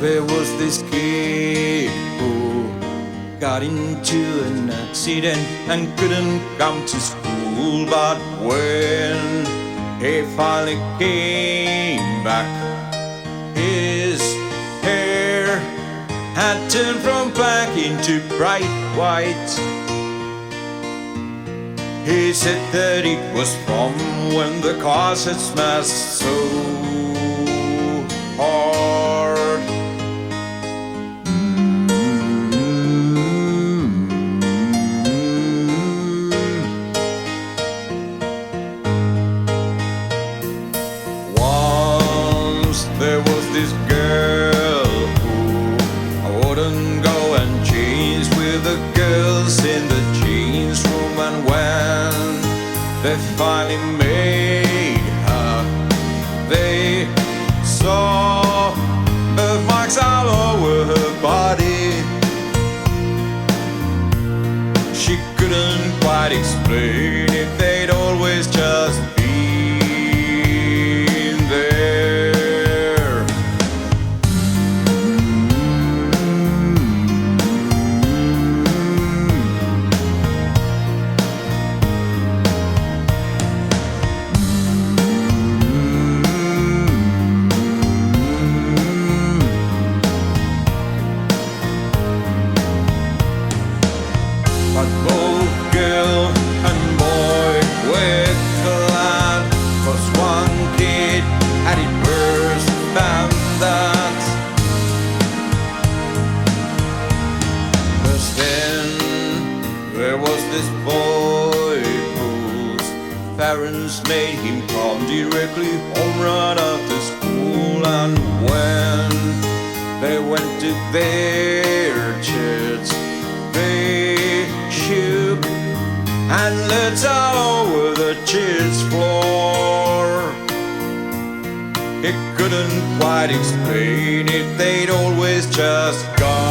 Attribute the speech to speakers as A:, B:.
A: There was this kid who got into an accident and couldn't come to school. But when he finally came back, his hair had turned from black into bright white. He said that it was from when the cars had smashed so hard. Once there was this girl who wouldn't go and change with the girls in the change room, and when they finally made her, they saw birthmarks all over her body. She couldn't quite explain if they'd always just been there. But both girl and boy were glad, 'cause one kid had it worse than that. 'Cause then there was this boy whose parents made him come directly home right after school, and when they went to their church, they shook and let all over the church floor. He couldn't quite explain it, they'd always just gone